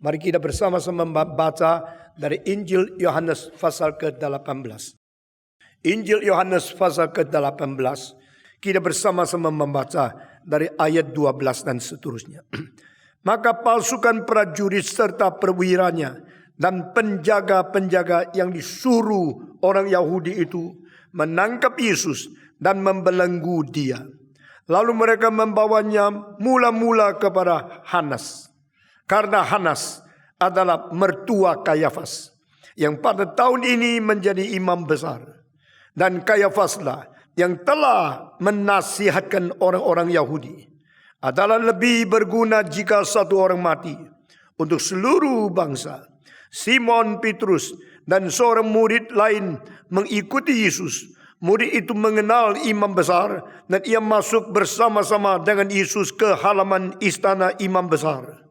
Mari kita bersama-sama membaca dari Injil Yohanes pasal ke-18. Injil Yohanes pasal ke-18. Kita bersama-sama membaca dari ayat 12 dan seterusnya. Maka pasukan prajurit serta perwiranya dan penjaga-penjaga yang disuruh orang Yahudi itu menangkap Yesus dan membelenggu dia. Lalu mereka membawanya mula-mula kepada Hanas. Karena Hanas adalah mertua Kayafas yang pada tahun ini menjadi imam besar. Dan Kayafaslah yang telah menasihatkan orang-orang Yahudi adalah lebih berguna jika satu orang mati untuk seluruh bangsa. Simon Petrus dan seorang murid lain mengikuti Yesus. Murid itu mengenal imam besar dan ia masuk bersama-sama dengan Yesus ke halaman istana imam besar.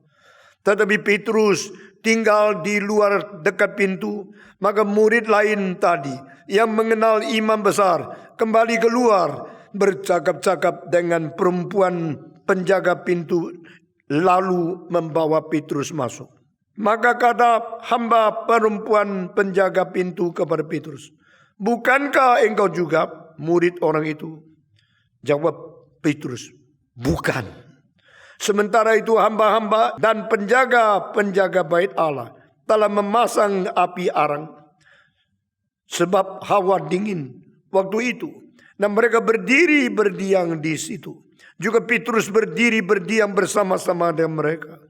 Tetapi Petrus tinggal di luar dekat pintu. Maka murid lain tadi yang mengenal imam besar kembali keluar bercakap-cakap dengan perempuan penjaga pintu, lalu membawa Petrus masuk. Maka kata hamba perempuan penjaga pintu kepada Petrus, "Bukankah engkau juga murid orang itu?" Jawab Petrus, "Bukan." Sementara itu hamba-hamba dan penjaga-penjaga bait Allah telah memasang api arang sebab hawa dingin waktu itu. Dan mereka berdiri berdiam di situ. Juga Petrus berdiri berdiam bersama-sama dengan mereka.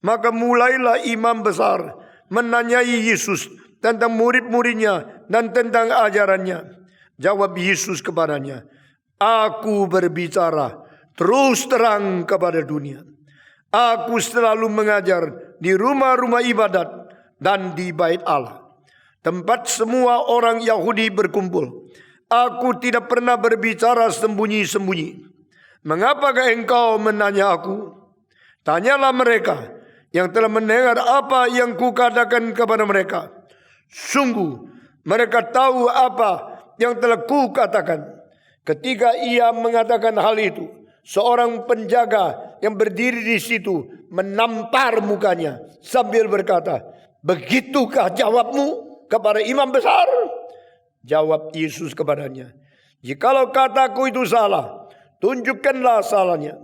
Maka mulailah imam besar menanyai Yesus tentang murid-muridnya dan tentang ajarannya. Jawab Yesus kepadanya, "Aku berbicara terus terang kepada dunia. Aku selalu mengajar di rumah-rumah ibadat dan di bait Allah, tempat semua orang Yahudi berkumpul. Aku tidak pernah berbicara sembunyi-sembunyi. Mengapakah engkau menanya aku? Tanyalah mereka yang telah mendengar apa yang kukatakan kepada mereka. Sungguh mereka tahu apa yang telah kukatakan." Ketika ia mengatakan hal itu, seorang penjaga yang berdiri di situ menampar mukanya sambil berkata, "Begitukah jawabmu kepada imam besar?" Jawab Yesus kepadanya, "Jikalau kataku itu salah, tunjukkanlah salahnya.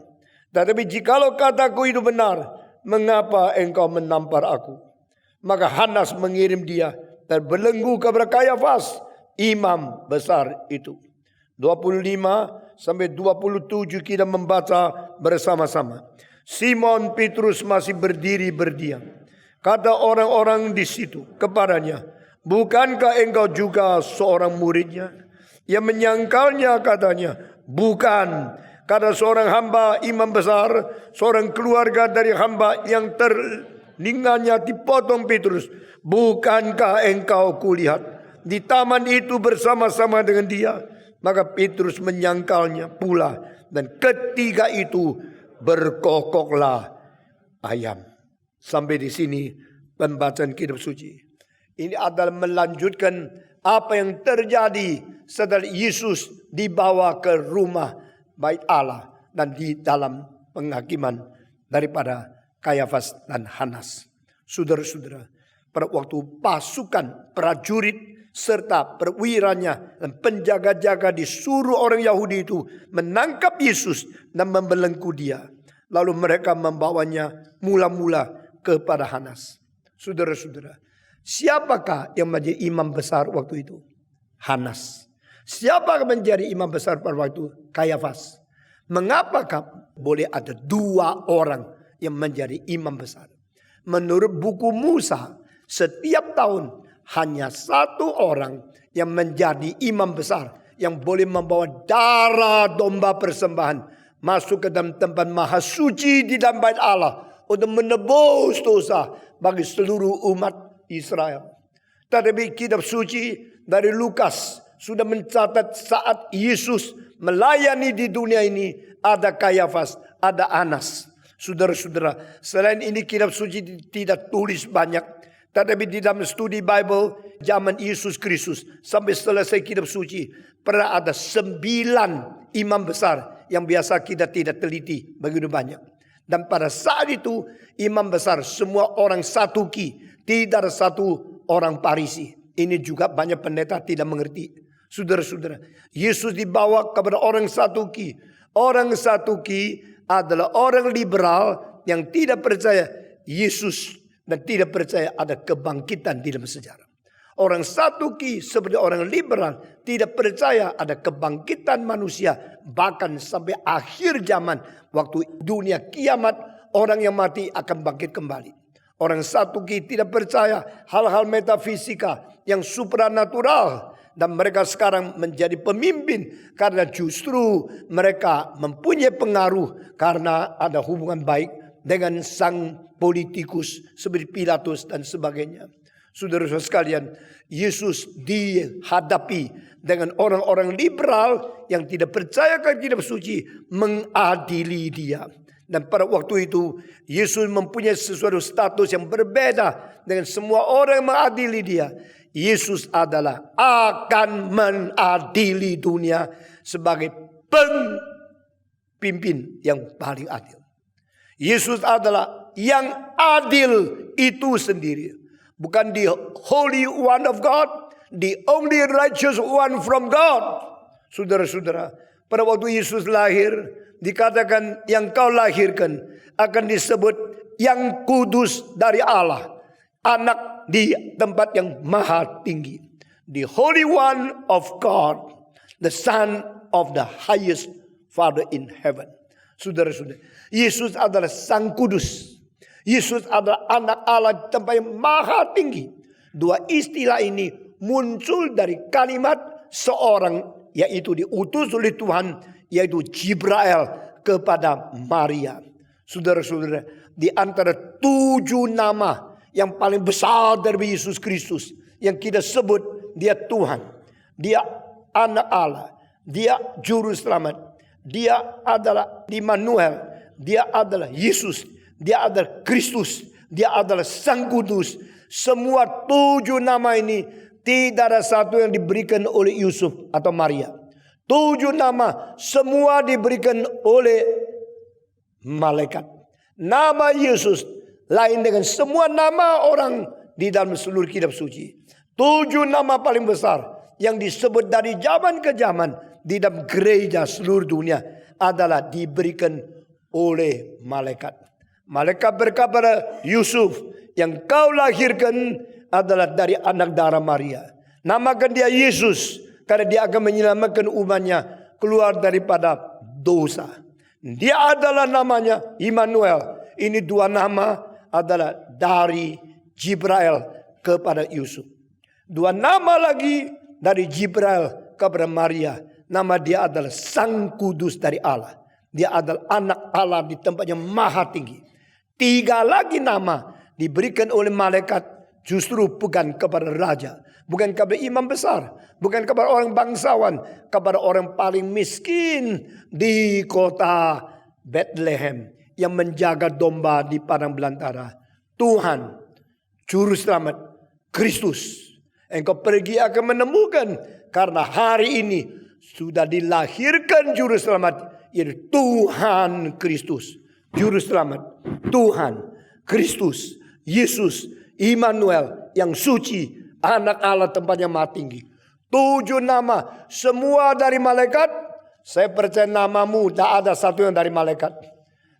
Tetapi jikalau kataku itu benar, mengapa engkau menampar aku?" Maka Hanas mengirim dia dan belenggu kepada Kayafas, imam besar itu. 25 sampai 27 kita membaca bersama-sama. Simon Petrus masih berdiri berdiam. Kata orang-orang di situ kepadanya, "Bukankah engkau juga seorang muridnya?" Ia menyangkalnya, katanya, "Bukan." Kata seorang hamba imam besar, seorang keluarga dari hamba yang telinganya dipotong Petrus, "Bukankah engkau kulihat di taman itu bersama-sama dengan dia?" Maka Petrus menyangkalnya pula, dan ketika itu berkokoklah ayam. Sampai di sini pembacaan kitab suci. Ini adalah melanjutkan apa yang terjadi setelah Yesus dibawa ke rumah bait Allah dan di dalam penghakiman daripada Kayafas dan Hanas. Saudara-saudara, pada waktu pasukan prajurit serta perwiranya dan penjaga-jaga disuruh orang Yahudi itu menangkap Yesus dan membelenggu dia. Lalu mereka membawanya mula-mula kepada Hanas. Saudara-saudara, siapakah yang menjadi imam besar waktu itu? Hanas. Siapa yang menjadi imam besar pada waktu itu? Kayafas. Mengapakah boleh ada dua orang yang menjadi imam besar? Menurut buku Musa, setiap tahun hanya satu orang yang menjadi imam besar yang boleh membawa darah domba persembahan masuk ke dalam tempat maha suci di dalam bait Allah untuk menebus dosa bagi seluruh umat Israel. Tetapi kitab suci dari Lukas sudah mencatat saat Yesus melayani di dunia ini ada Kayafas, ada Hanas. Saudara-saudara, selain ini kitab suci tidak tulis banyak. Tetapi di dalam studi Bible zaman Yesus Kristus sampai selesai kitab suci pernah ada 9 imam besar yang biasa kita tidak teliti begitu banyak. Dan pada saat itu imam besar semua orang Saduki, tidak ada satu orang Farisi. Ini juga banyak pendeta tidak mengerti. Saudara-saudara, Yesus dibawa kepada orang Saduki. Orang Saduki adalah orang liberal yang tidak percaya Yesus dan tidak percaya ada kebangkitan di dalam sejarah. Orang Saduki seperti orang liberal tidak percaya ada kebangkitan manusia. Bahkan sampai akhir zaman, waktu dunia kiamat, orang yang mati akan bangkit kembali. Orang Saduki tidak percaya hal-hal metafisika yang supranatural. Dan mereka sekarang menjadi pemimpin karena justru mereka mempunyai pengaruh karena ada hubungan baik dengan sang politikus seperti Pilatus dan sebagainya. Saudara-saudara sekalian, Yesus dihadapi dengan orang-orang liberal yang tidak percaya kepada kitab suci, mengadili dia. Dan pada waktu itu Yesus mempunyai sesuatu status yang berbeda dengan semua orang yang mengadili dia. Yesus adalah akan mengadili dunia sebagai pemimpin yang paling adil. Yesus adalah yang adil itu sendiri. Bukan the Holy One of God, the only righteous one from God. Saudara-saudara, pada waktu Yesus lahir, dikatakan yang kau lahirkan akan disebut yang kudus dari Allah. Anak di tempat yang maha tinggi. The Holy One of God, the Son of the highest Father in heaven. Saudara-saudara, Yesus adalah Sang Kudus. Yesus adalah anak Allah di tempat yang maha tinggi. Dua istilah ini muncul dari kalimat seorang, yaitu diutus oleh Tuhan, yaitu Jibril kepada Maria. Saudara-saudara, di antara 7 nama yang paling besar dari Yesus Kristus, yang kita sebut dia Tuhan, dia anak Allah, dia juru selamat, dia adalah Immanuel, dia adalah Yesus, dia adalah Kristus, dia adalah Sang Kudus. Semua 7 nama ini tidak ada satu yang diberikan oleh Yusuf atau Maria. 7 nama semua diberikan oleh malaikat. Nama Yesus lain dengan semua nama orang di dalam seluruh kitab suci. 7 nama paling besar yang disebut dari zaman ke zaman di dalam gereja seluruh dunia adalah diberikan oleh malaikat. Malaikat berkata pada Yusuf, yang kau lahirkan adalah dari anak darah Maria. Namakan dia Yesus, karena dia akan menyelamatkan umatnya keluar daripada dosa. Dia adalah namanya Immanuel. Ini 2 nama adalah dari Jibril kepada Yusuf. 2 nama lagi dari Jibril kepada Maria. Nama dia adalah Sang Kudus dari Allah. Dia adalah anak Allah di tempat yang maha tinggi. 3 lagi nama diberikan oleh malaikat justru bukan kepada raja. Bukan kepada imam besar. Bukan kepada orang bangsawan. Kepada orang paling miskin di kota Bethlehem. Yang menjaga domba di padang belantara. Tuhan, Juru Selamat, Kristus. Engkau pergi akan menemukan. Karena hari ini sudah dilahirkan Juru Selamat. Yaitu Tuhan Kristus. Juru Selamat, Tuhan, Kristus, Yesus, Immanuel, yang suci, anak Allah tempat yang maha tinggi. 7 nama, semua dari malaikat. Saya percaya namamu tak ada satu yang dari malaikat.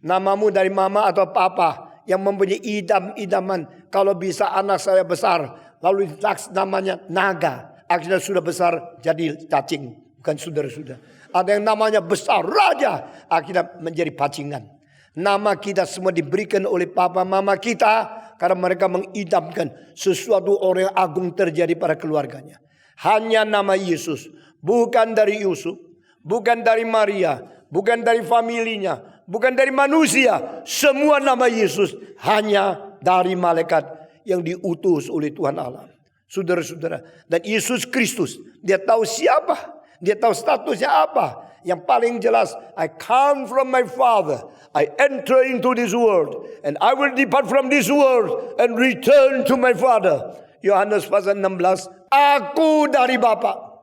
Namamu dari mama atau papa yang mempunyai idam-idaman. Kalau bisa anak saya besar, lalu namanya naga. Akhirnya sudah besar jadi cacing. Bukan saudara-saudara. Ada yang namanya besar, raja. Akhirnya menjadi pacingan. Nama kita semua diberikan oleh papa mama kita. Karena mereka mengidamkan sesuatu orang yang agung terjadi pada keluarganya. Hanya nama Yesus. Bukan dari Yusuf. Bukan dari Maria. Bukan dari familinya. Bukan dari manusia. Semua nama Yesus hanya dari malaikat yang diutus oleh Tuhan Allah. Saudara-saudara. Dan Yesus Kristus. Dia tahu siapa. Dia tahu statusnya apa. Yang paling jelas. I come from my Father. I enter into this world. And I will depart from this world. And return to my Father. Yohanes pasal 16. Aku dari Bapa.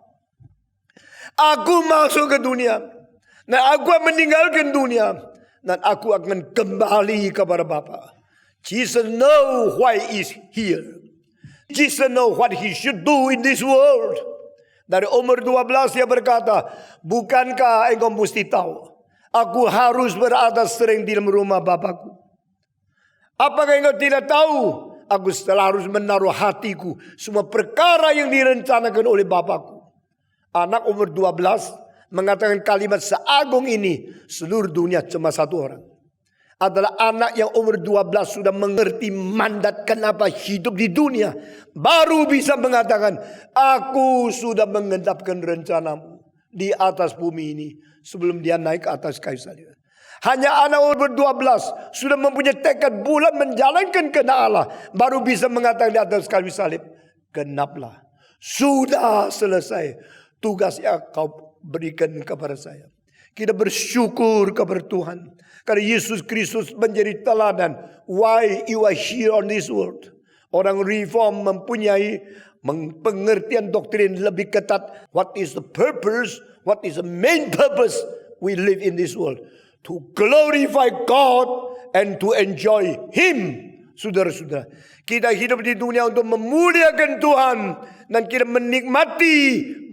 Aku masuk ke dunia. Nah aku meninggalkan dunia. dan aku akan kembali kepada Bapa. Jesus know why he is here. Jesus know what he should do in this world. Dari umur 12 dia berkata, bukankah engkau mesti tahu, aku harus berada sering di dalam rumah Bapakku. Apakah engkau tidak tahu, aku harus menaruh hatiku semua perkara yang direncanakan oleh Bapakku. Anak umur 12 mengatakan kalimat seagung ini, seluruh dunia cuma satu orang. Adalah anak yang umur 12 sudah mengerti mandat kenapa hidup di dunia. Baru bisa mengatakan, aku sudah mengendapkan rencanamu di atas bumi ini sebelum dia naik ke atas kayu salib. Hanya anak umur 12 sudah mempunyai tekad bulat menjalankan kehendak Allah. Baru bisa mengatakan di atas kayu salib, genaplah. Sudah selesai tugas yang kau berikan kepada saya. Kita bersyukur kepada Tuhan. Karena Yesus Kristus menjadi teladan. Why you are here on this world. Orang reform mempunyai pengertian doktrin lebih ketat. What is the purpose? What is the main purpose we live in this world? To glorify God and to enjoy Him. Saudara-saudara, kita hidup di dunia untuk memuliakan Tuhan. Dan kita menikmati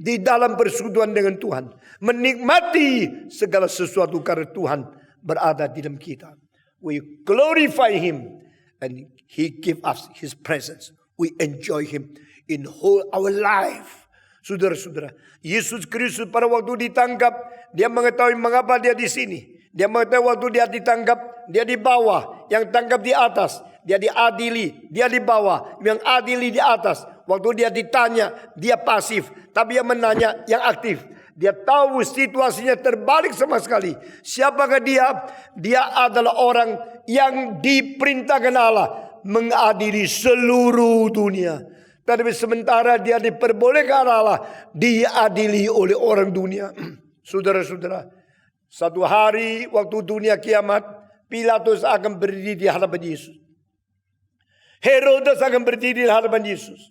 di dalam persekutuan dengan Tuhan. Menikmati segala sesuatu karena Tuhan berada di dalam kita. We glorify Him and He give us His presence. We enjoy Him in whole our life. Saudara-saudara, Yesus Kristus pada waktu ditangkap, dia mengetahui mengapa dia di sini. Dia mengetahui waktu dia ditangkap, dia di bawah, yang tangkap di atas. Dia diadili, dia di bawah, yang adili di atas. Waktu dia ditanya, dia pasif. Tapi yang menanya, yang aktif. Dia tahu situasinya terbalik sama sekali. Siapakah dia? Dia adalah orang yang diperintahkan Allah mengadili seluruh dunia. Tapi sementara dia diperbolehkan Allah diadili oleh orang dunia. Saudara-saudara, satu hari waktu dunia kiamat, Pilatus akan berdiri di hadapan Yesus. Herodes akan berdiri di hadapan Yesus.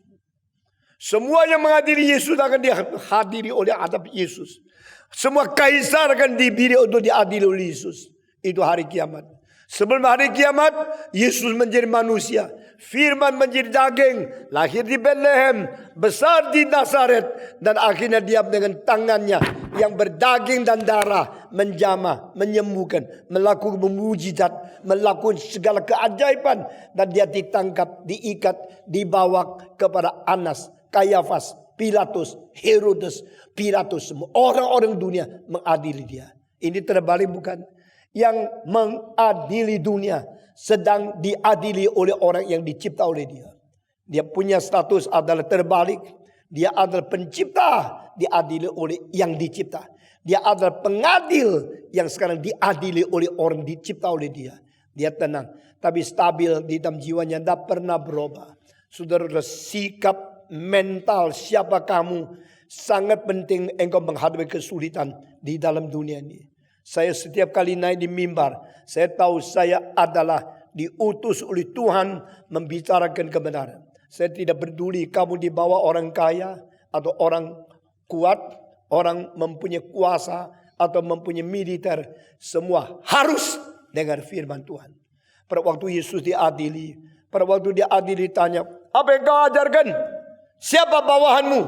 Semua yang mengadili Yesus akan dihadiri oleh hadap Yesus. Semua kaisar akan dibiri untuk diadili oleh Yesus. Itu hari kiamat. Sebelum hari kiamat, Yesus menjadi manusia. Firman menjadi daging. Lahir di Bethlehem. Besar di Nazaret. Dan akhirnya dia dengan tangannya yang berdaging dan darah menjamah, menyembuhkan, melakukan mujizat, melakukan segala keajaiban. Dan dia ditangkap, diikat, dibawa kepada Anas, Kayafas, Pilatus, Herodes, Pilatus, semua orang-orang dunia mengadili dia. Ini terbalik bukan? Yang mengadili dunia sedang diadili oleh orang yang dicipta oleh dia. Dia punya status adalah terbalik. Dia adalah pencipta, diadili oleh yang dicipta. Dia adalah pengadil yang sekarang diadili oleh orang dicipta oleh dia. Dia tenang, tapi stabil di dalam jiwanya, tidak pernah berubah. Saudara, sikap mental siapa kamu sangat penting engkau menghadapi kesulitan di dalam dunia ini. Saya setiap kali naik di mimbar, saya tahu saya adalah diutus oleh Tuhan membicarakan kebenaran. Saya tidak peduli kamu di bawah orang kaya atau orang kuat, orang mempunyai kuasa atau mempunyai militer. Semua harus dengar firman Tuhan. Pada waktu Yesus diadili, pada waktu diadili tanya, apa yang kau ajarkan? Siapa bawahanmu?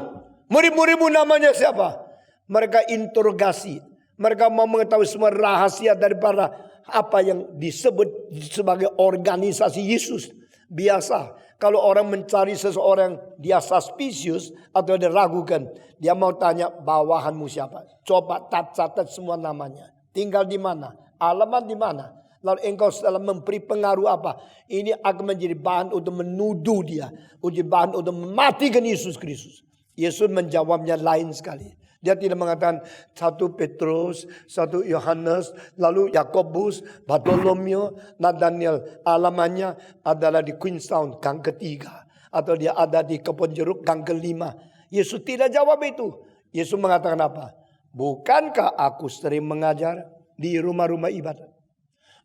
Murid-muridmu namanya siapa? Mereka interogasi. Mereka mau mengetahui semua rahasia daripada apa yang disebut sebagai organisasi Yesus. Biasa, kalau orang mencari seseorang, dia suspicious atau dia ragukan. Dia mau tanya bawahanmu siapa. Coba catat semua namanya. Tinggal di mana? Alamat di mana? Lalu engkau dalam memberi pengaruh apa? Ini akan menjadi bahan untuk menuduh dia. Menjadi bahan untuk mematikan Yesus Kristus. Yesus menjawabnya lain sekali. Dia tidak mengatakan 1 Petrus, 1 Yohanes, lalu Yakobus, Bartolomeo, Nathaniel. Alamannya adalah di Queenstown, gang ketiga. Atau dia ada di Kebon Jeruk, gang kelima. Yesus tidak jawab itu. Yesus mengatakan apa? Bukankah aku sering mengajar di rumah-rumah ibadat?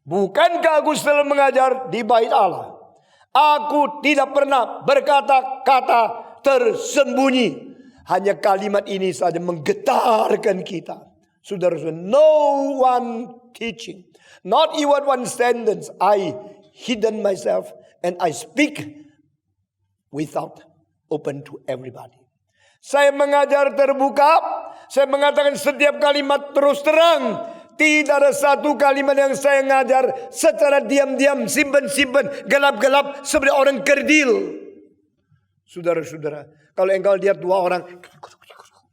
Bukankah aku sering mengajar di bait Allah? Aku tidak pernah berkata-kata tersembunyi. Hanya kalimat ini saja menggetarkan kita. Saudara-saudara, no one teaching, not even one sentence. I hidden myself and I speak without open to everybody. Saya mengajar terbuka, saya mengatakan setiap kalimat terus terang. Tidak ada satu kalimat yang saya ngajar secara diam-diam, simpan-simpan, gelap-gelap seperti orang kerdil. Saudara-saudara, kalau engkau lihat dua orang,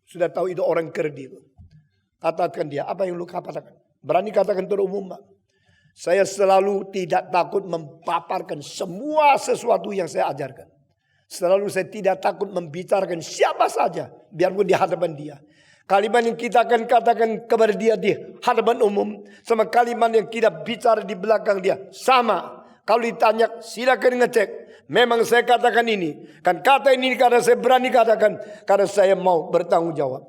sudah tahu itu orang kerdil. Katakan dia, apa yang lu katakan? Berani katakan terumum. Saya selalu tidak takut mempaparkan semua sesuatu yang saya ajarkan. Selalu saya tidak takut membicarakan siapa saja, biarpun di hadapan dia. Kalimat yang kita akan katakan kepada dia di hadapan umum, sama kalimat yang kita bicara di belakang dia, sama. Kalau ditanya, silakan ngecek. Memang saya katakan ini. Kan kata ini karena saya berani katakan, karena saya mau bertanggung jawab.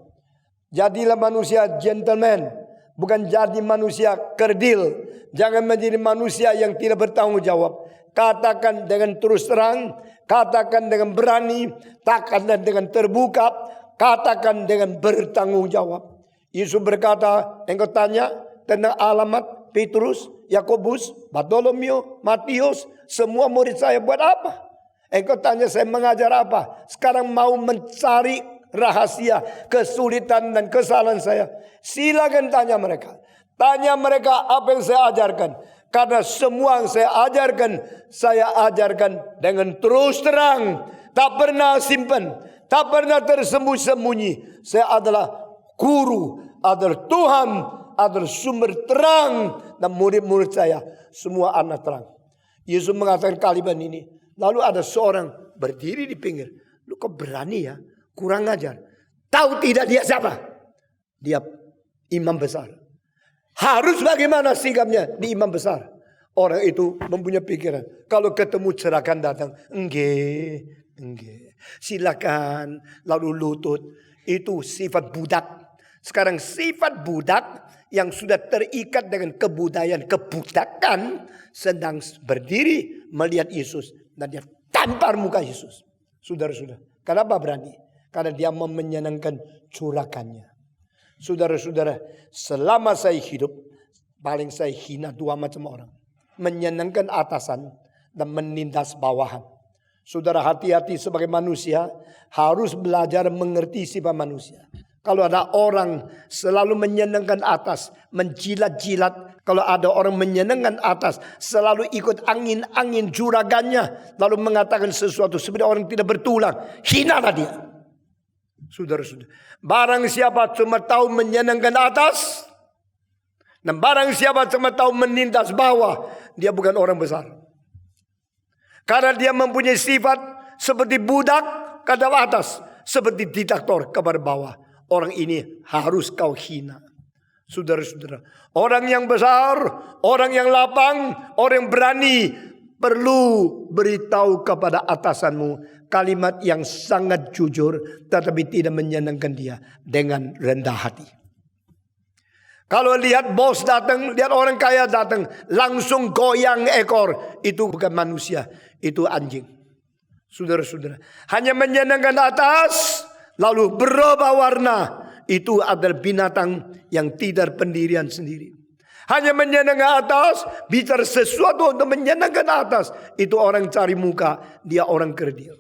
Jadilah manusia gentleman, bukan jadi manusia kerdil. Jangan menjadi manusia yang tidak bertanggung jawab. Katakan dengan terus terang, katakan dengan berani, katakan dengan terbuka, katakan dengan bertanggung jawab. Yesus berkata, engkau tanya tentang alamat Petrus, Yakobus, Bartolomeo, Matius, semua murid saya buat apa? Engkau tanya saya mengajar apa? Sekarang mau mencari rahasia, kesulitan dan kesalahan saya. Silakan tanya mereka. Tanya mereka apa yang saya ajarkan. Karena semua yang saya ajarkan dengan terus terang. Tak pernah simpan, tak pernah tersembunyi-sembunyi. Saya adalah guru, adalah Tuhan, adalah sumber terang. Dan murid-murid saya semua anak terang. Yesus mengatakan kalimat ini. Lalu ada seorang berdiri di pinggir. Lu kok berani ya? Kurang ajar. Tahu tidak dia siapa? Dia imam besar. Harus bagaimana sikapnya di imam besar? Orang itu mempunyai pikiran. Kalau ketemu cerakan datang. Enggak. Silakan. Lalu lutut. Itu sifat budak. Sekarang sifat budak yang sudah terikat dengan kebudayaan kebudakan sedang berdiri melihat Yesus dan dia tampar muka Yesus. Saudara-saudara, kenapa berani? Karena dia mau menyenangkan curakannya. Saudara-saudara, selama saya hidup paling saya hina dua macam orang. Menyenangkan atasan dan menindas bawahan. Saudara, hati-hati sebagai manusia harus belajar mengerti sifat manusia. Kalau ada orang selalu menyenangkan atas, menjilat-jilat. Kalau ada orang menyenangkan atas, selalu ikut angin-angin juragannya. Lalu mengatakan sesuatu seperti orang tidak bertulang. Hinalah dia. Saudara-saudara. Barang siapa cuma tahu menyenangkan atas. Dan barang siapa cuma tahu menindas bawah. Dia bukan orang besar. Karena dia mempunyai sifat seperti budak kepada atas. Seperti diktator kepada bawah. Orang ini harus kau hina. Saudara-saudara. Orang yang besar, orang yang lapang, orang yang berani. Perlu beritahu kepada atasanmu kalimat yang sangat jujur. Tetapi tidak menyenangkan dia dengan rendah hati. Kalau lihat bos datang, lihat orang kaya datang. Langsung goyang ekor. Itu bukan manusia, itu anjing. Saudara-saudara. Hanya menyenangkan atas. Lalu berubah warna. Itu adalah binatang yang tidak pendirian sendiri. Hanya menyenangkan atas. Bicara sesuatu untuk menyenangkan atas. Itu orang cari muka. Dia orang kerdil.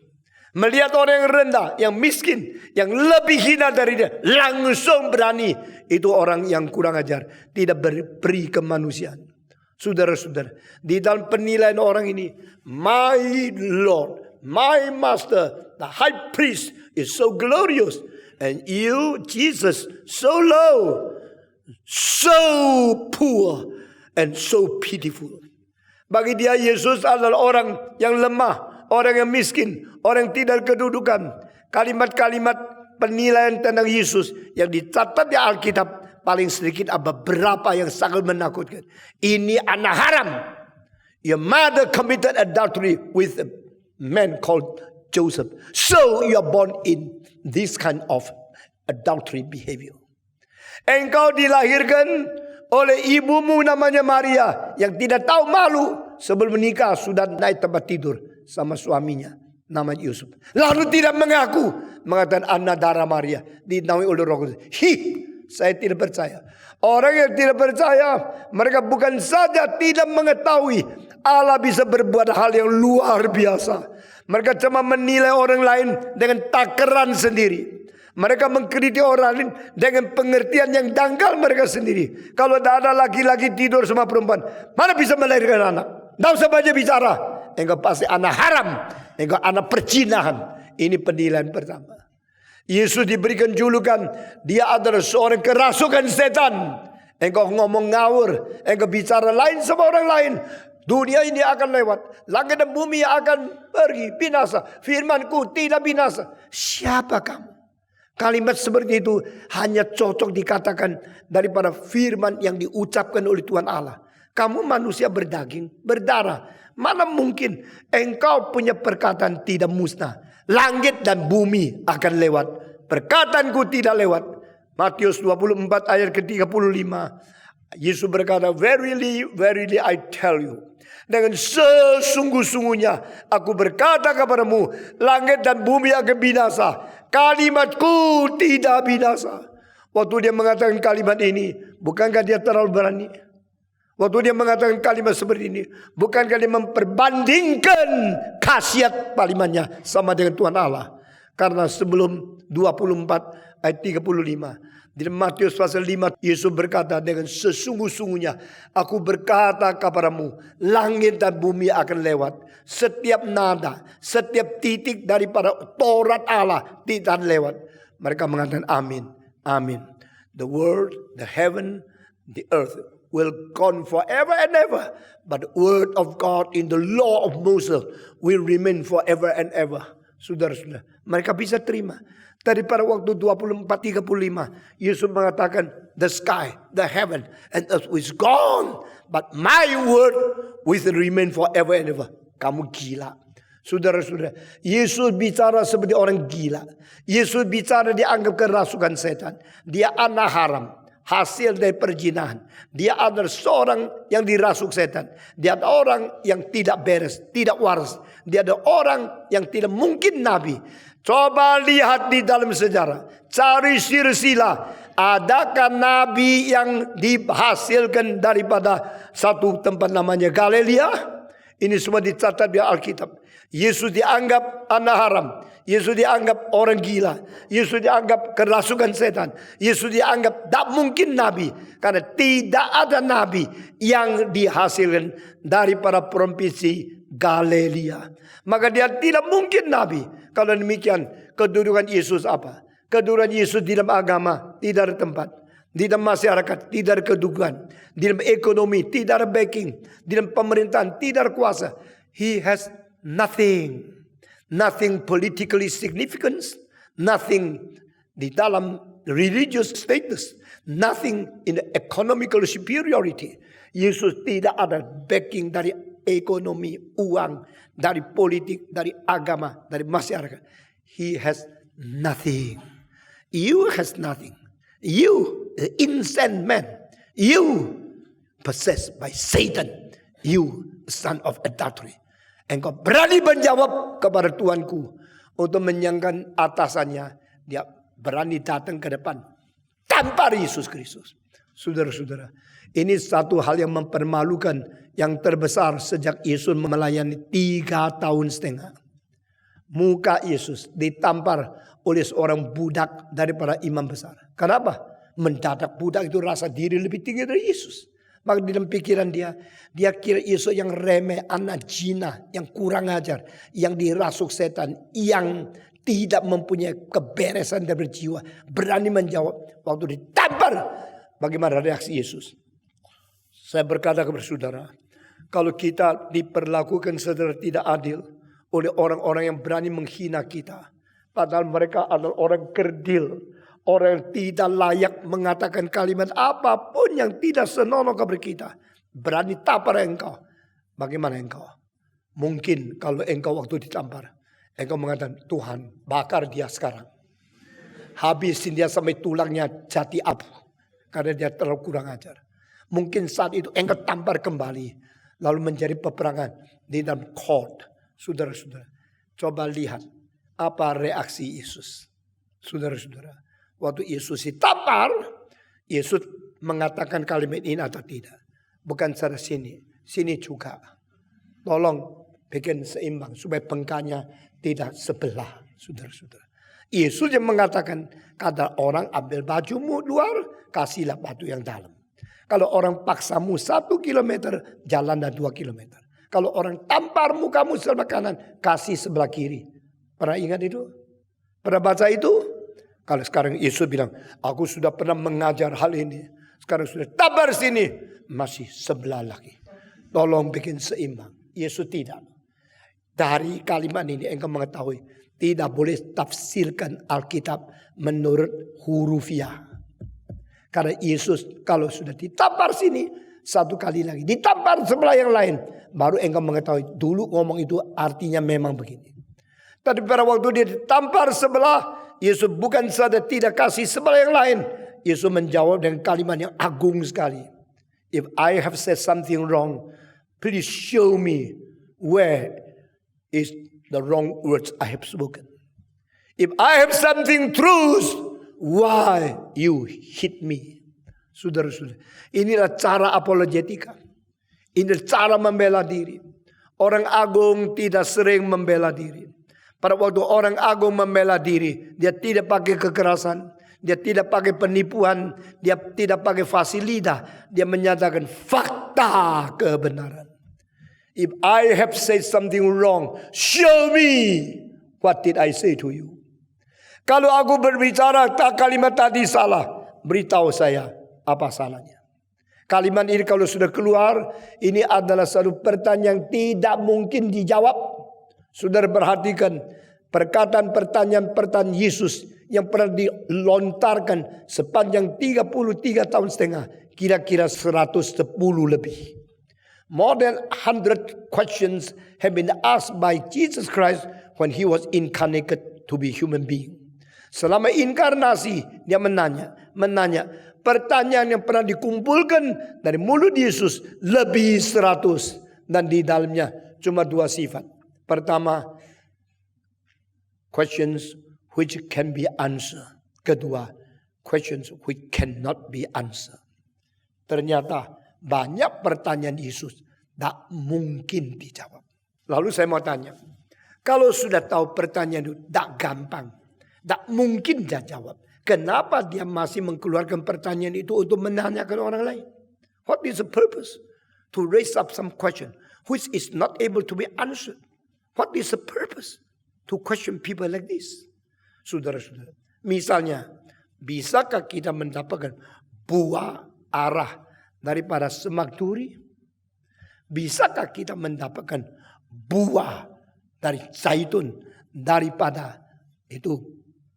Melihat orang yang rendah. Yang miskin. Yang lebih hina dari dia. Langsung berani. Itu orang yang kurang ajar. Tidak beri kemanusiaan. Saudara-saudara. Di dalam penilaian orang ini. My Lord. My Master. The High Priest. Is so glorious. And you, Jesus, so low. So poor. And so pitiful. Bagi dia Yesus adalah orang yang lemah. Orang yang miskin. Orang yang tidak kedudukan. Kalimat-kalimat penilaian tentang Yesus. Yang dicatat di Alkitab. Paling sedikit ada beberapa yang sangat menakutkan. Ini anak haram. Your mother committed adultery with a man called Joseph. So you are born in this kind of adultery behavior. Engkau dilahirkan oleh ibumu namanya Maria. Yang tidak tahu malu. Sebelum menikah sudah naik tempat tidur sama suaminya. Namanya Yusuf. Lalu tidak mengaku. Mengatakan anak darah Maria. Dinaungi oleh Roh Kudus. saya tidak percaya. Orang yang tidak percaya, mereka bukan saja tidak mengetahui Allah bisa berbuat hal yang luar biasa. Mereka cuma menilai orang lain dengan takaran sendiri. Mereka mengkritik orang lain dengan pengertian yang dangkal mereka sendiri. Kalau tidak ada laki-laki tidur sama perempuan, mana bisa melahirkan anak? Tidak usah banyak bicara. Engkau pasti anak haram. Engkau anak perzinahan. Ini penilaian pertama. Yesus diberikan julukan, dia adalah seorang kerasukan setan. Engkau ngomong ngawur, engkau bicara lain sama orang lain. Dunia ini akan lewat, langit dan bumi akan pergi, binasa. Firmanku tidak binasa. Siapa kamu? Kalimat seperti itu hanya cocok dikatakan daripada firman yang diucapkan oleh Tuhan Allah. Kamu manusia berdaging, berdarah. Mana mungkin engkau punya perkataan tidak musnah. Langit dan bumi akan lewat, perkataanku tidak lewat. Matius 24 ayat ke-35. Yesus berkata, verily, verily I tell you. Dengan sesungguh-sungguhnya aku berkata kepadamu, langit dan bumi akan binasa, kalimatku tidak binasa. Waktu dia mengatakan kalimat ini, bukankah dia terlalu berani? Waktu dia mengatakan kalimat seperti ini, bukankah dia memperbandingkan khasiat kalimatnya sama dengan Tuhan Allah? Karena sebelum 24 ayat 35, di Matius pasal 5, Yesus berkata, dengan sesungguh-sungguhnya aku berkata kepadamu, langit dan bumi akan lewat, setiap nada, setiap titik daripada Taurat Allah tidak lewat. Mereka mengatakan amin, amin. The world, the heaven, the earth will gone forever and ever, but the word of God in the law of Moses will remain forever and ever. Saudara-saudara, mereka bisa terima. Daripada waktu 24-35, Yesus mengatakan, the sky, the heaven, and earth is gone, but my word will remain forever and ever. Kamu gila. Saudara-saudara, Yesus bicara seperti orang gila. Yesus bicara dianggap kerasukan setan. Dia anak haram, hasil dari perzinahan. Dia adalah seorang yang dirasuk setan. Dia adalah orang yang tidak beres, tidak waras. Dia adalah orang yang tidak mungkin nabi. Coba lihat di dalam sejarah, cari silsilah. Adakah nabi yang dihasilkan daripada satu tempat namanya Galilea? Ini semua dicatat di Alkitab. Yesus dianggap anak haram. Yesus dianggap orang gila. Yesus dianggap kerasukan setan. Yesus dianggap tak mungkin nabi. Karena tidak ada nabi yang dihasilkan daripada provinsi Galilea. Maka dia tidak mungkin nabi. Kalau demikian, kedudukan Yesus apa? Kedudukan Yesus di dalam agama tidak ada tempat. Di dalam masyarakat tidak ada kedudukan. Di dalam ekonomi tidak ada backing. Di dalam pemerintahan tidak ada kuasa. He has nothing. Nothing politically significant. Nothing di dalam religious status. Nothing in the economical superiority. Yesus tidak ada backing dari ekonomi, uang, dari politik, dari agama, dari masyarakat. He has nothing. You has nothing. You, the insane man. You, possessed by Satan. You, son of adultery. Engkau berani menjawab kepada Tuanku untuk menyangkan atasannya. Dia berani datang ke depan tanpa Yesus Kristus. Saudara-saudara, ini satu hal yang mempermalukan, yang terbesar sejak Yesus melayani 3 tahun setengah. Muka Yesus ditampar oleh seorang budak daripada imam besar. Kenapa? Mendadak budak itu rasa diri lebih tinggi dari Yesus. Maka di dalam pikiran dia kira Yesus yang remeh, anak jina, yang kurang ajar, yang dirasuk setan, yang tidak mempunyai keberesan dan berjiwa. Berani menjawab waktu ditampar. Bagaimana reaksi Yesus? Saya berkata kepada saudara, kalau kita diperlakukan secara tidak adil oleh orang-orang yang berani menghina kita, padahal mereka adalah orang kerdil, orang yang tidak layak mengatakan kalimat apapun yang tidak senonoh kepada kita, berani tampar engkau. Bagaimana engkau? Mungkin kalau engkau waktu ditampar, engkau mengatakan, Tuhan bakar dia sekarang. Habisin dia sampai tulangnya jadi abu. Karena dia terlalu kurang ajar. Mungkin saat itu engkau tampar kembali. Lalu menjadi peperangan di dalam court. Saudara-saudara, coba lihat apa reaksi Yesus. Saudara-saudara, waktu Yesus ditampar, Yesus mengatakan kalimat ini atau tidak? Bukan secara sini juga. Tolong bikin seimbang supaya bengkaknya tidak sebelah, saudara-saudara. Yesus yang mengatakan, kata orang ambil bajumu luar, kasihlah baju yang dalam. Kalau orang paksamu 1 kilometer, jalanlah 2 kilometer. Kalau orang tampar mukamu sebelah kanan, kasih sebelah kiri. Pernah ingat itu? Pernah baca itu? Kalau sekarang Yesus bilang, aku sudah pernah mengajar hal ini. Sekarang sudah tampar sini, masih sebelah lagi. Tolong bikin seimbang. Yesus tidak. Dari kalimat ini engkau mengetahui, tidak boleh tafsirkan Alkitab menurut hurufiah. Karena Yesus kalau sudah ditampar sini, 1 kali lagi ditampar sebelah yang lain, baru engkau mengetahui dulu ngomong itu artinya memang begini. Tapi pada waktu dia ditampar sebelah, Yesus bukan saja tidak kasih sebelah yang lain, Yesus menjawab dengan kalimat yang agung sekali. If I have said something wrong, please show me where is the wrong words I have spoken. If I have something truth, why you hit me? Saudara-saudara, inilah cara apologetika. Inilah cara membela diri. Orang agung tidak sering membela diri. Pada waktu orang agung membela diri, dia tidak pakai kekerasan, dia tidak pakai penipuan, dia tidak pakai fasilitas, dia menyatakan fakta kebenaran. If I have said something wrong, show me what did I say to you. Kalau aku berbicara kalimat tadi salah, beritahu saya apa salahnya. Kalimat ini kalau sudah keluar, ini adalah satu pertanyaan yang tidak mungkin dijawab. Saudara perhatikan pertanyaan Yesus yang pernah dilontarkan sepanjang 33 tahun setengah, kira-kira 110 lebih. More than 100 questions have been asked by Jesus Christ when he was incarnated to be human being. Selama inkarnasi dia menanya. Pertanyaan yang pernah dikumpulkan dari mulut Yesus lebih 100. Dan di dalamnya cuma 2 sifat. Pertama, questions which can be answered. Kedua, questions which cannot be answered. Ternyata banyak pertanyaan Yesus tak mungkin dijawab. Lalu saya mau tanya, kalau sudah tahu pertanyaan itu tak gampang, tak mungkin dia jawab, kenapa dia masih mengeluarkan pertanyaan itu untuk menanyakan orang lain? What is the purpose? To raise up some question which is not able to be answered. What is the purpose? To question people like this. Saudara-saudara, misalnya, bisakah kita mendapatkan buah arah daripada semak duri? Bisakah kita mendapatkan buah dari zaitun daripada itu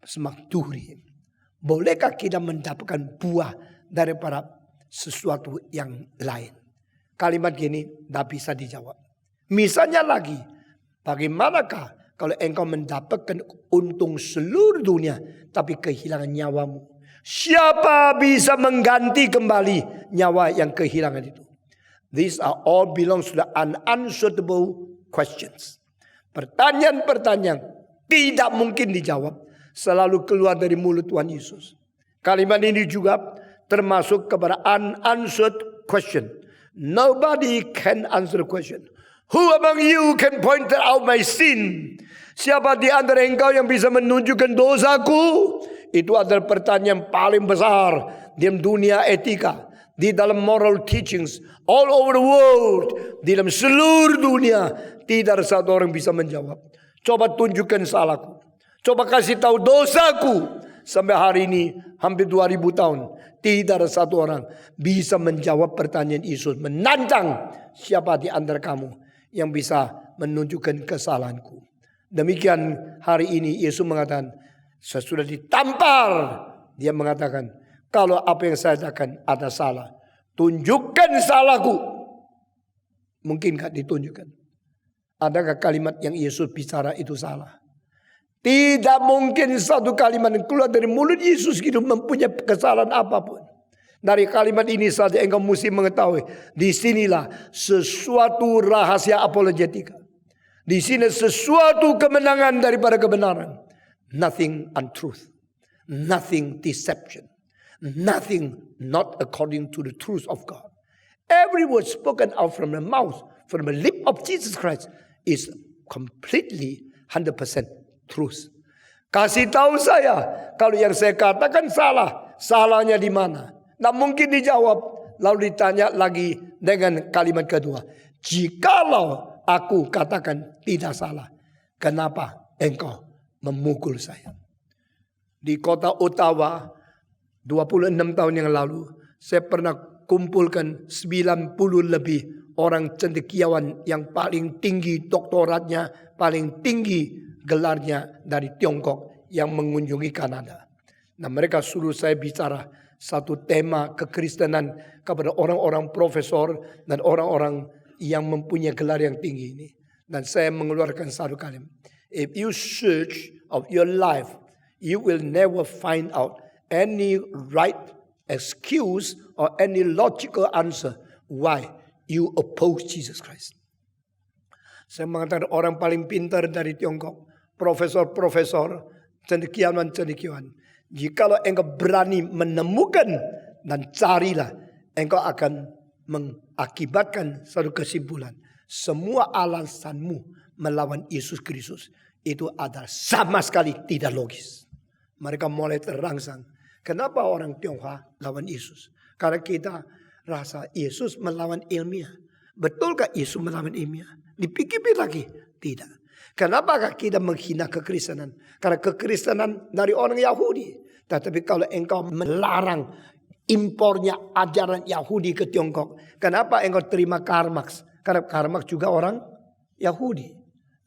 semak duri? Bolehkah kita mendapatkan buah daripada sesuatu yang lain? Kalimat gini tidak bisa dijawab. Misalnya lagi, bagaimanakah kalau engkau mendapatkan untung seluruh dunia tapi kehilangan nyawamu? Siapa bisa mengganti kembali nyawa yang kehilangan itu? These are all belongs to the unanswerable questions. Pertanyaan-pertanyaan tidak mungkin dijawab, selalu keluar dari mulut Tuhan Yesus. Kalimat ini juga termasuk kepada unanswered question. Nobody can answer the question. Who among you can point out my sin? Siapa di antara engkau yang bisa menunjukkan dosaku? Itu adalah pertanyaan paling besar di dunia etika, di dalam moral teachings all over the world, di dalam seluruh dunia. Tidak ada satu orang bisa menjawab. Coba tunjukkan salahku, coba kasih tahu dosaku. Sampai hari ini hampir 2000 tahun, tidak ada satu orang bisa menjawab pertanyaan Yesus. Menantang, siapa di antara kamu yang bisa menunjukkan kesalahanku? Demikian hari ini Yesus mengatakan, sesudah ditampar, dia mengatakan, kalau apa yang saya katakan ada salah, tunjukkan salahku. Mungkin gak ditunjukkan? Adakah kalimat yang Yesus bicara itu salah? Tidak mungkin satu kalimat yang keluar dari mulut Yesus itu mempunyai kesalahan apapun. Dari kalimat ini saja engkau mesti mengetahui, disinilah sesuatu rahasia apologetika. Di sini sesuatu kemenangan daripada kebenaran. Nothing untruth. Nothing deception. Nothing not according to the truth of God. Every word spoken out from the mouth, from the lip of Jesus Christ is completely 100% truth. Kasih tahu saya, kalau yang saya katakan salah, salahnya di mana? Nah mungkin dijawab, lalu ditanya lagi dengan kalimat kedua. Jikalau aku katakan tidak salah, kenapa engkau memukul saya? Di kota Ottawa, 26 tahun yang lalu, saya pernah kumpulkan 90 lebih orang cendekiawan yang paling tinggi doktoratnya, paling tinggi gelarnya dari Tiongkok yang mengunjungi Kanada. Nah mereka suruh saya bicara satu tema kekristenan kepada orang-orang profesor dan orang-orang yang mempunyai gelar yang tinggi ini. Dan saya mengeluarkan satu kalimat. If you search of your life, you will never find out any right excuse or any logical answer why you oppose Jesus Christ. Saya mengatakan orang paling pintar dari Tiongkok, profesor-profesor, cendekiawan-cendekiawan. Jikalau engkau berani menemukan dan carilah, engkau akan mengakibatkan satu kesimpulan. Semua alasanmu melawan Yesus Kristus itu adalah sama sekali tidak logis. Mereka mulai terangsang. Kenapa orang Tionghoa lawan Yesus? Karena kita rasa Yesus melawan ilmiah. Betulkah Yesus melawan ilmiah? Dipikir lagi. Tidak. Kenapa kita menghina kekristenan? Karena kekristenan dari orang Yahudi. Tetapi kalau engkau melarang impornya ajaran Yahudi ke Tiongkok. Kenapa engkau terima Karl Marx? Karena Karl Marx juga orang Yahudi.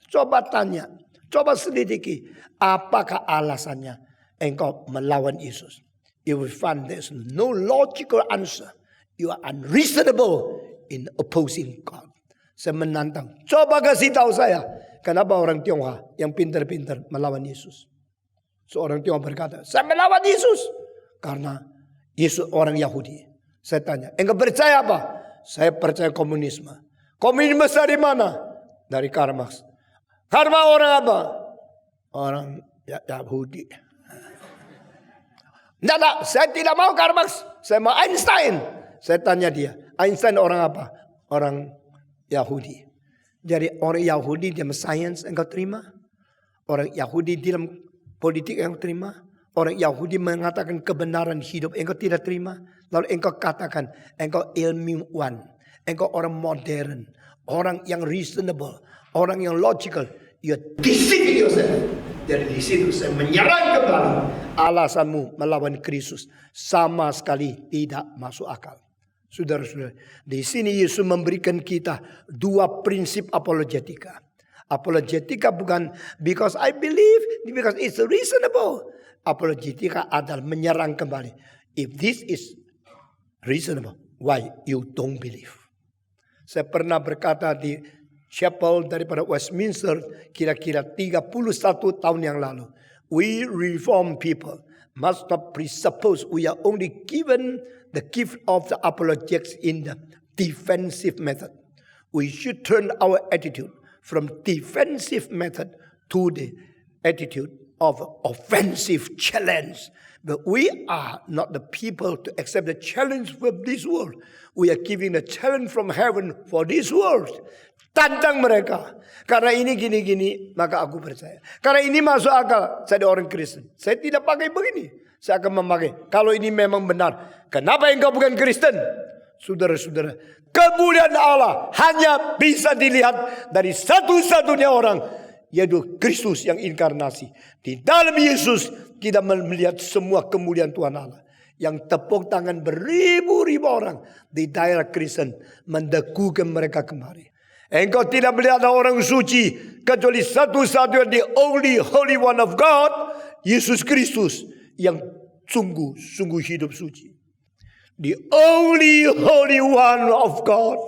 Coba tanya. Coba selidiki. Apakah alasannya engkau melawan Yesus? You will find there's no logical answer. You are unreasonable in opposing God. Saya menantang. Coba kasih tahu saya. Kenapa orang Tionghoa yang pintar-pintar melawan Yesus? Seorang Tionghoa berkata, saya melawan Yesus. Karena Yesus orang Yahudi. Saya tanya, engkau percaya apa? Saya percaya komunisme. Komunisme dari mana? Dari Karl Marx. Karl Marx orang apa? Orang Yahudi. Tidak, saya tidak mau Karl Marx. Saya mau Einstein. Saya tanya dia, Einstein orang apa? Orang Yahudi. Jadi orang Yahudi dalam sains engkau terima? Orang Yahudi dalam politik engkau terima? Orang Yahudi mengatakan kebenaran hidup engkau tidak terima? Lalu engkau katakan engkau ilmuwan. Engkau orang modern. Orang yang reasonable. Orang yang logical. You deceiving yourself. Jadi di situ saya menyerang kembali. Alasanmu melawan Kristus sama sekali tidak masuk akal. Saudara-saudara, di sini Yesus memberikan kita dua prinsip apologetika. Apologetika bukan because I believe, because it's reasonable. Apologetika adalah menyerang kembali. If this is reasonable, why you don't believe? Saya pernah berkata di chapel daripada Westminster kira-kira 31 tahun yang lalu. We reform people must not presuppose we are only given the gift of the apologetics in the defensive method. We should turn our attitude from defensive method to the attitude of offensive challenge. But we are not the people to accept the challenge from this world. We are giving the challenge from heaven for this world. Tantang mereka. Karena ini gini-gini, maka aku percaya. Karena ini masuk akal, saya orang Kristen. Saya tidak pakai begini. Saya akan memakai. Kalau ini memang benar, kenapa engkau bukan Kristen? Saudara-saudara, kemuliaan Allah hanya bisa dilihat dari satu-satunya orang, yaitu Kristus yang inkarnasi. Di dalam Yesus kita melihat semua kemuliaan Tuhan Allah. Yang tepuk tangan beribu-ribu orang di daerah Kristen mendegukan mereka kemari. Engkau tidak melihat orang suci kecuali satu-satunya, the only Holy One of God, Yesus Kristus yang sungguh hidup suci. The only Holy One of God.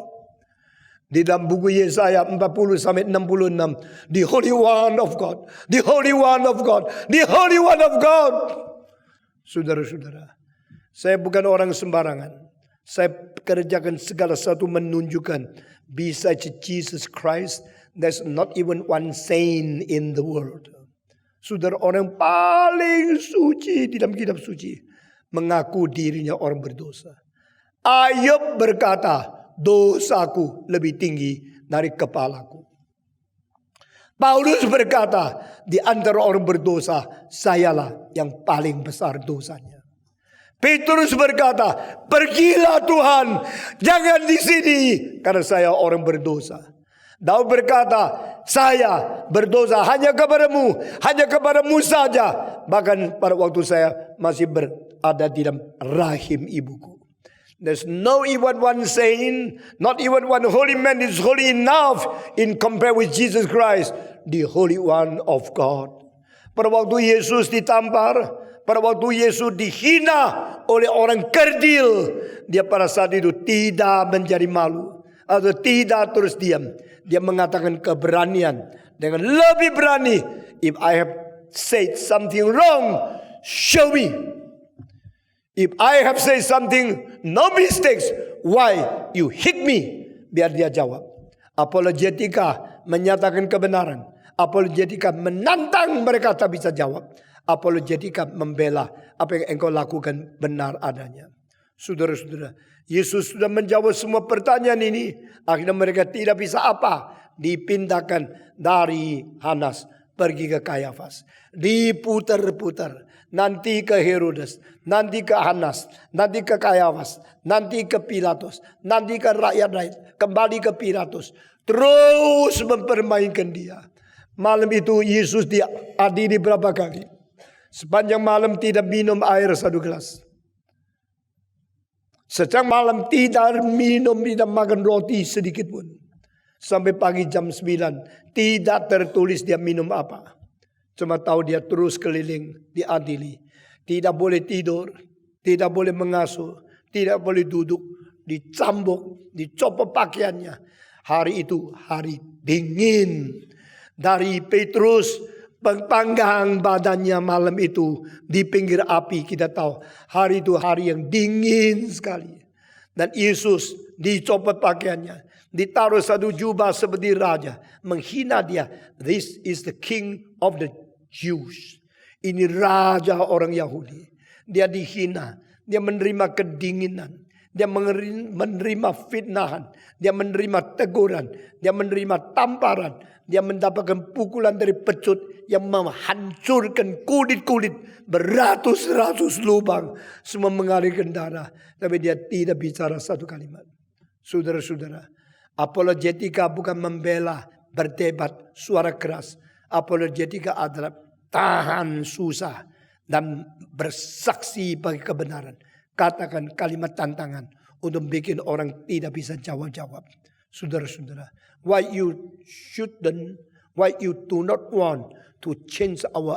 Di dalam buku Yesaya 40-66, the Holy One of God, the Holy One of God, the Holy One of God. Saudara-saudara, saya bukan orang sembarangan. Saya kerjakan segala sesuatu menunjukkan besides Jesus Christ, there's not even one saint in the world. Saudara, orang paling suci di dalam kitab suci mengaku dirinya orang berdosa. Ayub berkata, dosaku lebih tinggi dari kepalaku. Paulus berkata, di antara orang berdosa, sayalah yang paling besar dosanya. Petrus berkata, pergilah Tuhan, jangan di sini, karena saya orang berdosa. Daud berkata, saya berdosa hanya kepadamu saja. Bahkan pada waktu saya masih berada di dalam rahim ibuku. There's no even one saint, not even one holy man is holy enough in compare with Jesus Christ, the Holy One of God. Pada waktu Yesus ditampar, pada waktu Yesus dihina oleh orang kerdil, dia pada saat itu tidak menjadi malu atau tidak terus diam. Dia mengatakan keberanian dengan lebih berani. If I have said something wrong, show me. If I have said something, no mistakes, why you hit me? Biar dia jawab. Apologetika menyatakan kebenaran. Apologetika menantang mereka tak bisa jawab. Apologetika membela apa yang engkau lakukan benar adanya. Saudara-saudara, Yesus sudah menjawab semua pertanyaan ini. Akhirnya mereka tidak bisa apa? Dipindahkan dari Hanas pergi ke Kayafas. Diputar-putar. Nanti ke Herodes, nanti ke Hanas, nanti ke Kayafas, nanti ke Pilatus, nanti ke rakyat-rakyat, kembali ke Pilatus. Terus mempermainkan dia. Malam itu Yesus diadili berapa kali? Sepanjang malam tidak minum air 1 gelas. Sejak malam tidak minum, tidak makan roti sedikit pun. Sampai pagi jam 9 tidak tertulis dia minum apa. Cuma tahu dia terus keliling diadili. Tidak boleh tidur, tidak boleh mengasuh, tidak boleh duduk, dicambuk, dicopot pakaiannya. Hari itu hari dingin. Dari Petrus panggang badannya malam itu di pinggir api, kita tahu hari itu hari yang dingin sekali. Dan Yesus dicopot pakaiannya, ditaruh satu jubah seperti raja, menghina dia. This is the king of the Jews. Ini raja orang Yahudi. Dia dihina, dia menerima kedinginan, dia menerima fitnahan, dia menerima teguran, dia menerima tamparan, dia mendapatkan pukulan dari pecut yang menghancurkan kulit-kulit beratus-ratus lubang, semua mengalirkan darah, tapi dia tidak bicara satu kalimat. Saudara-saudara, apologetika bukan membela, berdebat, suara keras. Apologetika adalah tahan susah dan bersaksi bagi kebenaran. Katakan kalimat tantangan untuk bikin orang tidak bisa jawab-jawab. Saudara-saudara, why you do not want to change our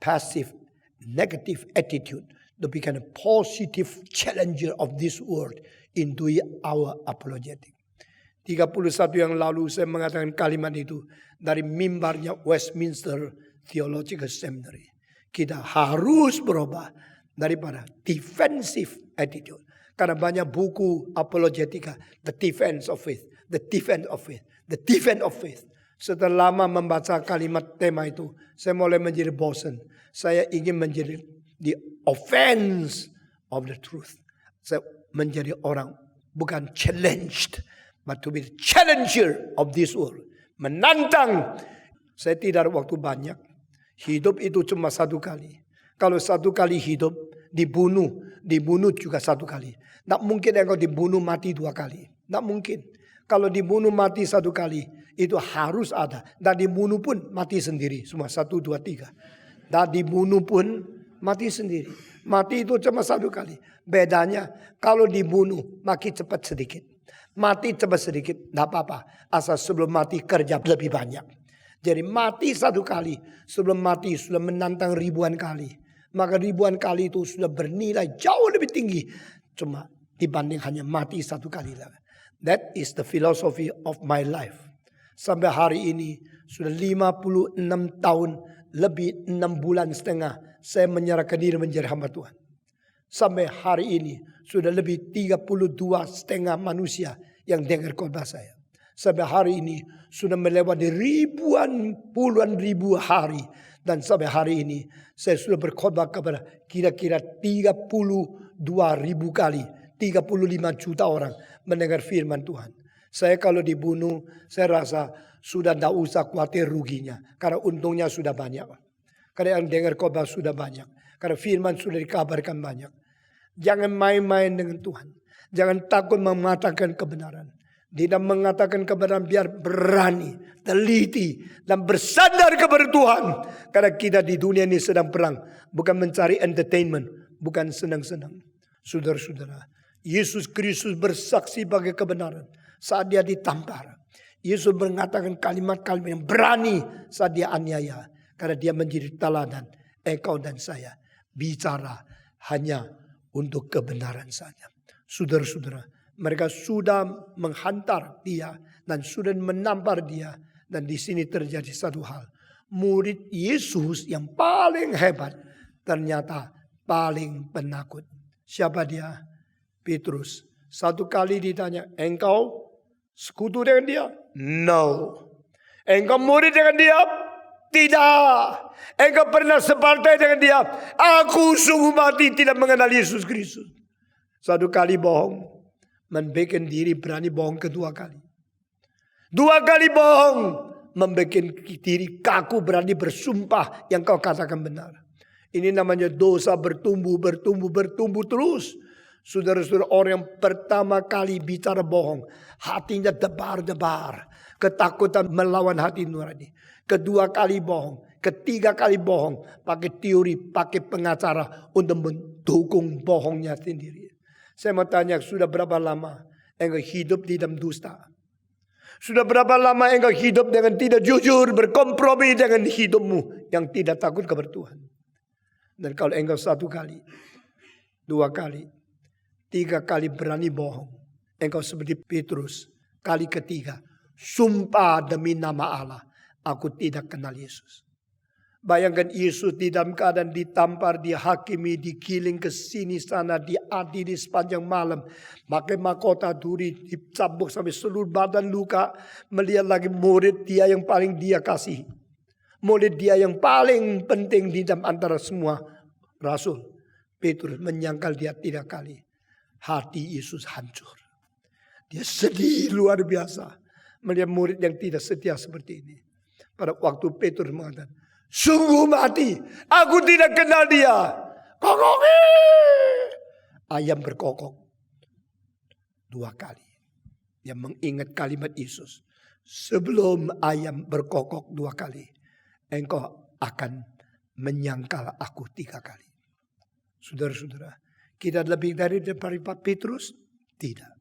passive negative attitude to become a positive challenger of this world into our apologetic. 31 yang lalu saya mengatakan kalimat itu dari mimbarnya Westminster Theological Seminary. Kita harus berubah daripada defensive attitude. Karena banyak buku apologetika, the defense of faith, the defense of faith, the defense of faith. Setelah lama membaca kalimat tema itu, saya mulai menjadi bosan. Saya ingin menjadi the offense of the truth. Saya menjadi orang bukan challenged, but to be the challenger of this world. Menantang. Saya tidak ada waktu banyak. Hidup itu cuma satu kali. Kalau satu kali hidup, dibunuh juga satu kali. Tak mungkin engkau dibunuh mati 2 kali. Tak mungkin. Kalau dibunuh mati 1 kali, itu harus ada. Dan dibunuh pun mati sendiri. Semua 1, 2, 3. Dan dibunuh pun mati sendiri. Mati itu cuma 1 kali. Bedanya kalau dibunuh mati cepat sedikit. Mati cepat sedikit, tidak apa-apa. Asal sebelum mati kerja lebih banyak. Jadi mati 1 kali, sebelum mati sudah menantang ribuan kali. Maka ribuan kali itu sudah bernilai jauh lebih tinggi. Cuma dibanding hanya mati 1 kali. That is the philosophy of my life. Sampai hari ini sudah 56 tahun, lebih 6 bulan setengah saya menyerahkan diri menjadi hamba Tuhan. Sampai hari ini sudah lebih 32,5 manusia yang dengar khotbah saya. Sampai hari ini sudah melewati ribuan, puluhan ribu hari Dan sampai hari ini saya sudah berkhotbah kepada kira-kira 32.000 kali. 35 juta orang mendengar firman Tuhan. Saya kalau dibunuh, saya rasa sudah tidak usah khawatir ruginya. Karena untungnya sudah banyak. Karena yang dengar khotbah sudah banyak. Karena firman sudah dikabarkan banyak. Jangan main-main dengan Tuhan. Jangan takut mengatakan kebenaran. Tidak mengatakan kebenaran, biar berani, teliti, dan bersandar kepada Tuhan. Karena kita di dunia ini sedang perang. Bukan mencari entertainment. Bukan senang-senang. Saudara-saudara, Yesus Kristus bersaksi bagi kebenaran saat dia ditampar. Yesus mengatakan kalimat-kalimat yang berani saat dia aniaya. Karena dia menjadi teladan. Engkau dan saya bicara hanya untuk kebenaran saja. Saudara-saudara, mereka sudah menghantar dia dan sudah menampar dia. Dan di sini terjadi satu hal. Murid Yesus yang paling hebat ternyata paling penakut. Siapa dia? Petrus. Satu kali ditanya, engkau sekutu dengan dia? No. Engkau murid dengan dia? Tidak. Engkau pernah separtai dengan dia? Aku sungguh mati tidak mengenal Yesus Kristus. Satu kali bohong. Membuat diri berani bohong kedua kali. Dua kali bohong. Membuat diri kaku berani bersumpah yang kau katakan benar. Ini namanya dosa bertumbuh terus. Saudara-saudara, orang yang pertama kali bicara bohong. Hatinya debar-debar. Ketakutan melawan hati nurani. Kedua kali bohong. Ketiga kali bohong. Pakai teori, pakai pengacara untuk mendukung bohongnya sendiri. Saya mau tanya, sudah berapa lama engkau hidup di dalam dusta? Sudah berapa lama engkau hidup dengan tidak jujur, berkompromi dengan hidupmu yang tidak takut kepada Tuhan? Dan kalau engkau satu kali, dua kali, tiga kali berani bohong, engkau seperti Petrus. Kali ketiga, sumpah demi nama Allah, aku tidak kenal Yesus. Bayangkan Yesus di dalam keadaan ditampar, dihakimi, digiling ke sini sana, diadili sepanjang malam. Pakai mahkota duri, dicambuk sampai seluruh badan luka. Melihat lagi murid dia yang paling dia kasih. Murid dia yang paling penting di dalam antara semua rasul. Petrus menyangkal dia 3 kali. Hati Yesus hancur. Dia sedih luar biasa. Melihat murid yang tidak setia seperti ini. Pada waktu Petrus mengatakan, sungguh mati, aku tidak kenal dia. Kokok. Ayam berkokok 2 kali. Yang mengingat kalimat Yesus. Sebelum ayam berkokok 2 kali, engkau akan menyangkal aku 3 kali. Saudara-saudara, kita lebih daripada Petrus? Tidak.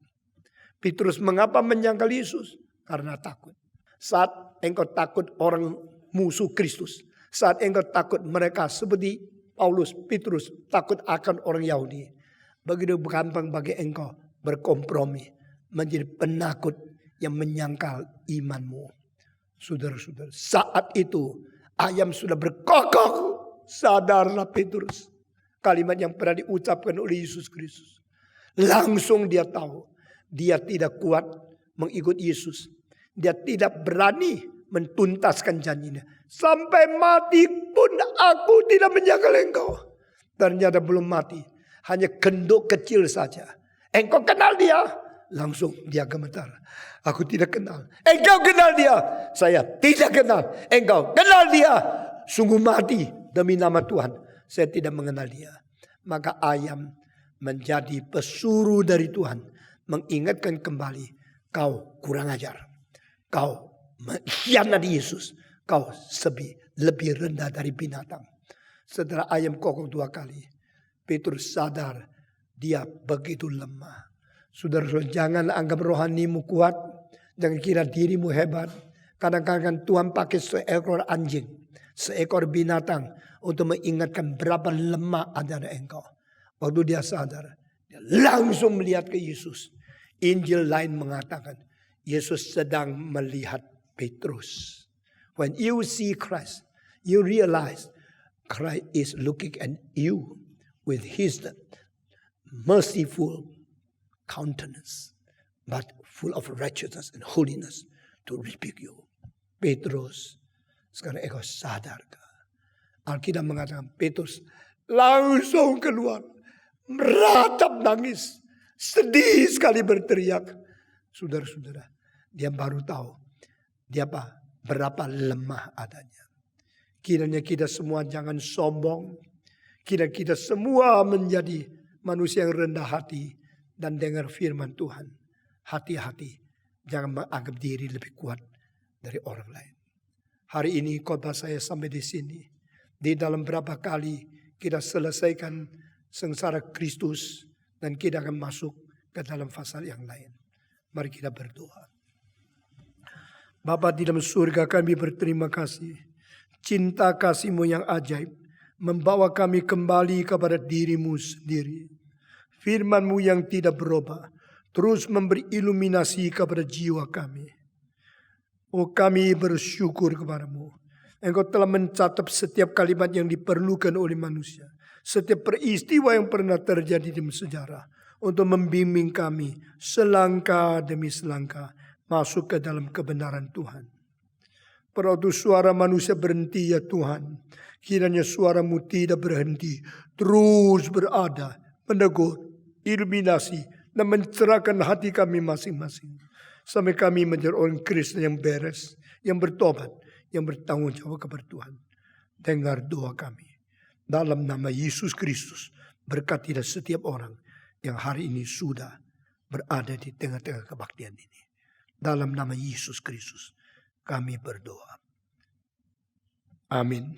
Petrus mengapa menyangkal Yesus? Karena takut. Saat engkau takut orang musuh Kristus. Saat engkau takut mereka seperti Paulus, Petrus takut akan orang Yahudi. Begitu gampang bagi engkau berkompromi. Menjadi penakut yang menyangkal imanmu. Saudara-saudara, saat itu ayam sudah berkokok. Sadarlah Petrus. Kalimat yang pernah diucapkan oleh Yesus Kristus. Langsung dia tahu. Dia tidak kuat mengikut Yesus. Dia tidak berani mentuntaskan janjinya. Sampai mati pun aku tidak menyangkal engkau. Ternyata belum mati. Hanya genduk kecil saja. Engkau kenal dia? Langsung dia gemetar. Aku tidak kenal. Engkau kenal dia? Saya tidak kenal. Engkau kenal dia? Sungguh mati demi nama Tuhan. Saya tidak mengenal dia. Maka ayam menjadi pesuruh dari Tuhan. Mengingatkan kembali. Kau kurang ajar. Kau mengkhianati Yesus. Kau lebih rendah dari binatang. Setelah ayam kokok 2 kali. Petrus sadar. Dia begitu lemah. Saudara-saudara, jangan anggap rohanimu kuat. Jangan kira dirimu hebat. Kadang-kadang Tuhan pakai seekor anjing. Seekor binatang. Untuk mengingatkan berapa lemah adalah engkau. Waktu dia sadar. Dia langsung melihat ke Yesus. Injil lain mengatakan. Yesus sedang melihat Petrus. When you see Christ, you realize Christ is looking at you with his merciful countenance, but full of righteousness and holiness to rebuke you. Petrus, sekarang engkau sadarkah Alkitab mengatakan Petrus langsung keluar, meratap nangis, sedih sekali berteriak. Saudara-saudara, dia baru tahu dia berapa lemah adanya. Kiranya kita semua jangan sombong. Kiranya kita semua menjadi manusia yang rendah hati dan dengar firman Tuhan. Hati-hati, jangan menganggap diri lebih kuat dari orang lain. Hari ini khotbah saya sampai di sini. Di dalam berapa kali kita selesaikan sengsara Kristus dan kita akan masuk ke dalam pasal yang lain. Mari kita berdoa. Bapa di dalam surga, kami berterima kasih. Cinta kasih-Mu yang ajaib membawa kami kembali kepada diri-Mu sendiri. Firman-Mu yang tidak berubah terus memberi iluminasi kepada jiwa kami. Oh, kami bersyukur kepada-Mu. Engkau telah mencatat setiap kalimat yang diperlukan oleh manusia. Setiap peristiwa yang pernah terjadi di sejarah. Untuk membimbing kami selangkah demi selangkah masuk ke dalam kebenaran Tuhan. Waktu suara manusia berhenti ya Tuhan. Kiranya suara-Mu tidak berhenti. Terus berada, menegur, iluminasi, dan mencerahkan hati kami masing-masing. Sampai kami menjadi orang Kristen yang beres, yang bertobat, yang bertanggung jawab kepada Tuhan. Dengar doa kami. Dalam nama Yesus Kristus, berkatilah setiap orang yang hari ini sudah berada di tengah-tengah kebaktian ini. Dalam nama Yesus Kristus, kami berdoa. Amin.